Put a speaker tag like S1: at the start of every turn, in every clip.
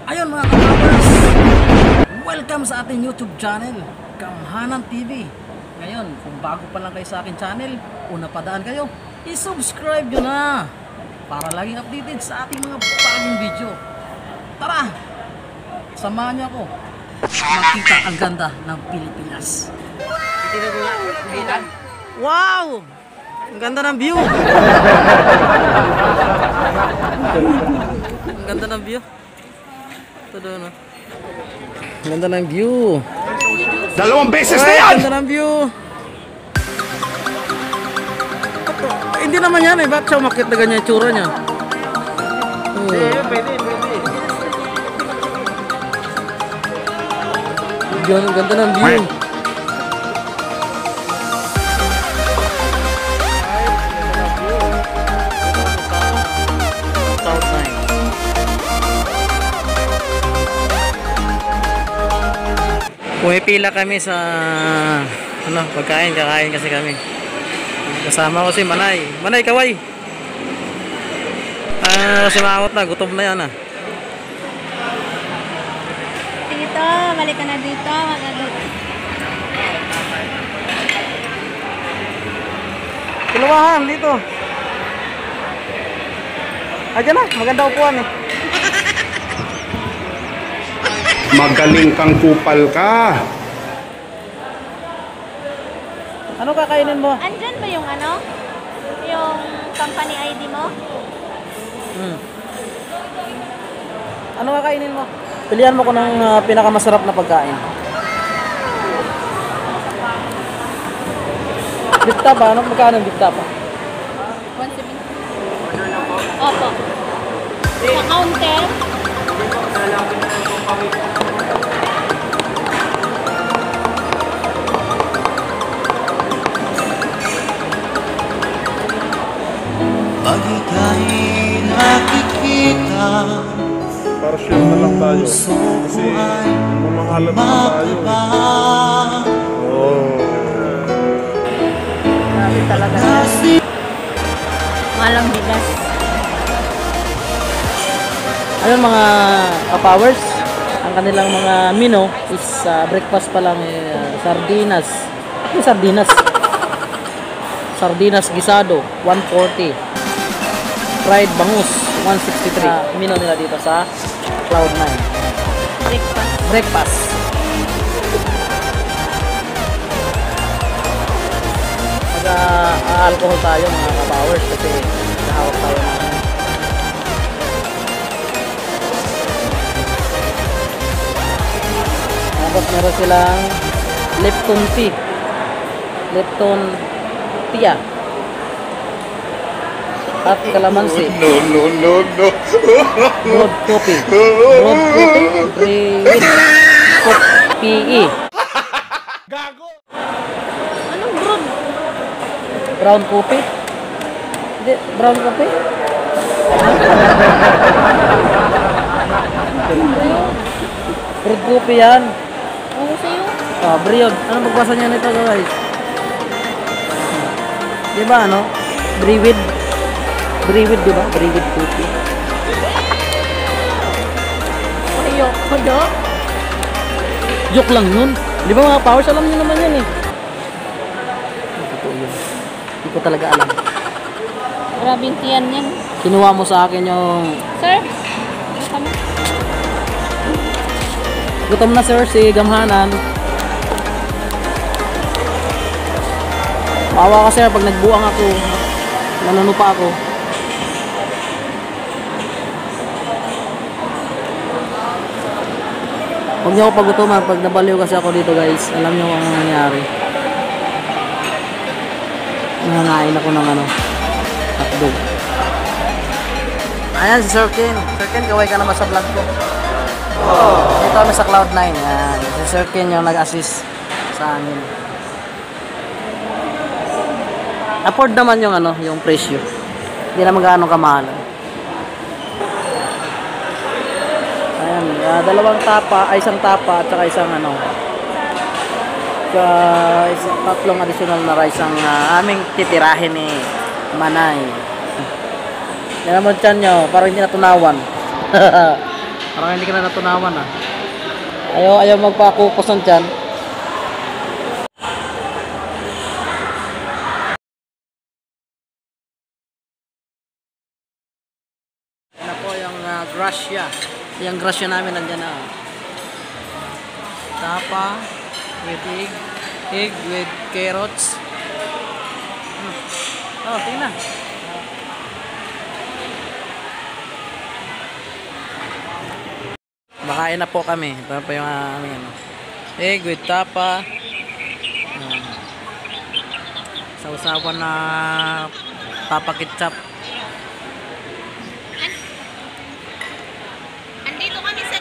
S1: Ayun mga ka-lovers, welcome sa ating YouTube channel, Gamhanan TV. Ngayon, kung bago pa lang kayo sa aking channel, una padaan kayo, i-subscribe nyo na para laging updated sa ating mga bagong video. Tara, samahan nyo ako makita ang ganda ng Pilipinas. Wow! Ang ganda ng view! Ang ganda ng view. Ito doon, oh. Ang ganda ng view.
S2: Dalawang beses na yan!
S1: Ang ganda ng view. Hindi naman yan eh. Bakit siya umakit na ganyan yung tsura niya?
S2: Pwede.
S1: Yun, ang ganda ng view. Pumipila kami sa pagkain, kakain kasi kami. Kasama ko si Manay. Manay, kaway. Sumakot na, gutom na yan ah.
S3: Dito, balik ka na dito.
S1: Kiluwahan dito. Ayan na, maganda upuan eh.
S2: Magaling kang kupal ka.
S1: Ano kakainin mo?
S3: Andyan ba yung ano? Yung company ID mo?
S1: Ano kakainin mo? Pilihan mo ko ng pinakamasarap na pagkain. Bifta ba? Ano magkano ang bifta pa?
S3: 170. Opo. Sa counter?
S4: Pag ika'y nakikita,
S2: Partial na lang tayo. Kasi mamahalan na tayo.
S3: Grabe talaga. Malang bigas.
S1: Ayun mga ka-powers, ang kanilang mga menu is breakfast pa lang sardinas. Ano sardinas? Sardinas gisado, 140. Fried bangus, 163. Menu nila dito sa Cloud9.
S3: Breakfast.
S1: Breakfast. Mag-alcohol tayo mga ka-powers kasi nahawak tayo ng tapos meron silang Lipton tea. Lipton tea. At kalamansi.
S2: No.
S1: Broad coffee. Broad coffee. Brewed coffee.
S3: Anong broad?
S1: Brown coffee. Hindi, brown coffee. Broad coffee yan.
S3: Oo sa'yo.
S1: Brewed. Ano magbasa niya nito guys? Diba ano? Brewed. Brewed diba? Brewed coffee.
S3: Ayo. Kodo?
S1: Joke lang yun. Di ba mga powers? Alam nyo naman yan eh. Totoo yun. Hindi ko talaga alam.
S3: Grabing tiyan yan.
S1: Kinuha mo sa akin yung...
S3: Sir? Kami?
S1: Gutom na sir si Gamhanan. Maawa ka sir pag nagbuang ako. Nanunupa ako. Huwag niyo ako pagutuman pag nabaliw kasi ako dito guys. Alam niyo kung ano nangyari. Nangangain ako ng ano, hotdog. Ayan si Sir Ken. Sir Ken, kaway ka naman sa vlog ko. Dito kami sa Cloud9. Ayan. Si Sir Ken yung nag-assist sa amin. Afford naman yung ano, yung presyo. Hindi naman gaano kamahal. Ayan, dalawang tapa, ay isang tapa at saka isang ano. Tatlong additional na rice ang aming titirahin ni Manay. Yan naman dyan nyo, parang hindi natunawan. Parang hindi ka na natunawan ah. Ayaw magpakukusan dyan. Yan na po yung grasya. Yung grasya namin nandyan na. Tapa with egg with carrots. Oh, tingnan. Makain na po kami. Ito pa yung aming ano. Egg with tapa. Sausawan na tapa ketchup.
S3: Andito kami sa...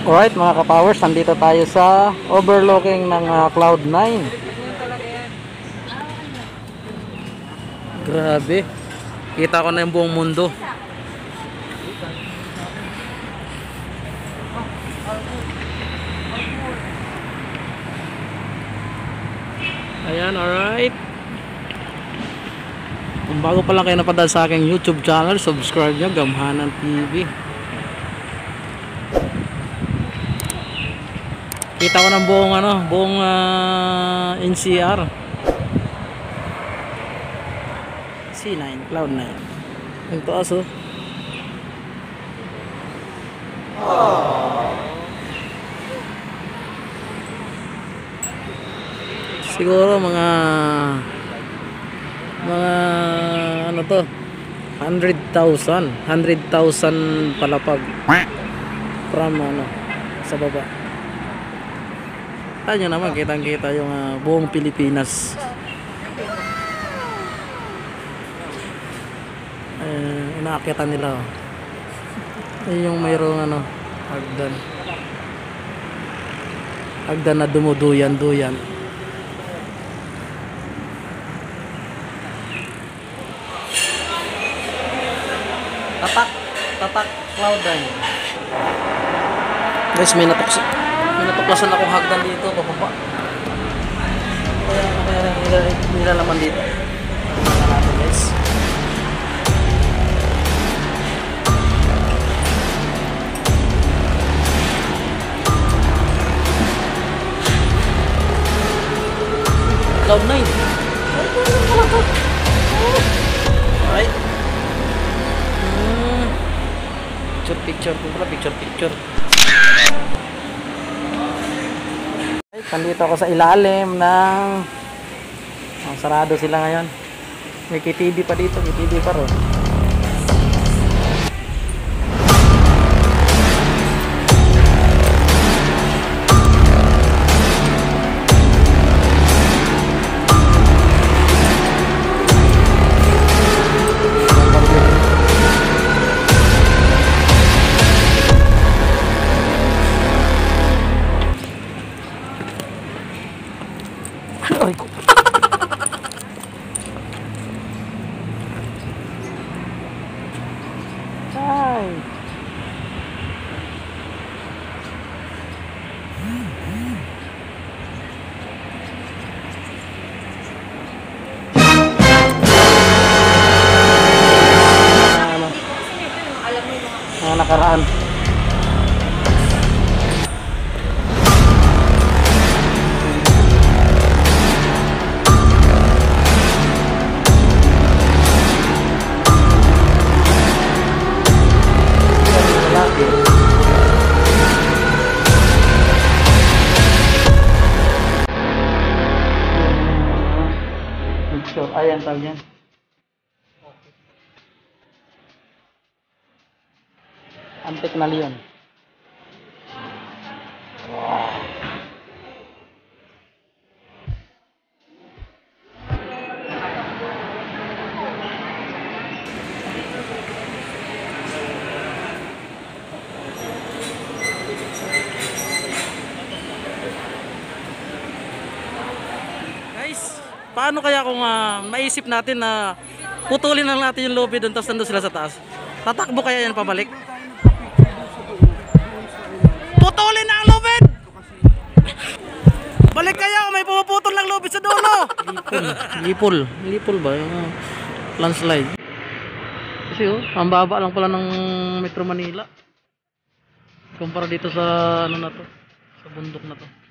S1: Alright mga kapowers, nandito tayo sa overlooking ng Cloud9. Grabe. Kita ko na yung buong mundo. Ayan, alright. Kung bago pa lang kayo napadal sa aking YouTube channel, subscribe nyo, Gamhanan TV. Kita ko ng buong NCR. C9, Cloud9. Yung taas oh. Siguro mga ano to, 100,000 palapag from ano sa baba. Tayo naman kitang-kita yung buong Pilipinas. Inaakyatan nila oh. Yung mayroong ano, hagdan na dumuduyan-duyan. Tatak Cloud9. Guys, may natuklasan akong hagdan dito bababa. Kaya nilalaman dito. Tingnan natin guys. Cloud9. Alright. Picture po pala, picture. Ay, nandito ako sa ilalim ng sarado sila ngayon. May KTV pa dito, KTV pa rin. Ay ko. Ay. Mga nakaraan. Ayan tawag yan. Antik na leon. Paano kaya kung maisip natin na putulin lang natin yung lobby doon tapos nandun sila sa taas? Tatakbo kaya yan pabalik? Putulin na ang lubid! Balik kaya kung may pumuputol ng lubid sa dulo! Lipol ba? Yung landslide. Kasi ang baba lang pala ng Metro Manila. kumpara dito sa ano na to, sa bundok na to.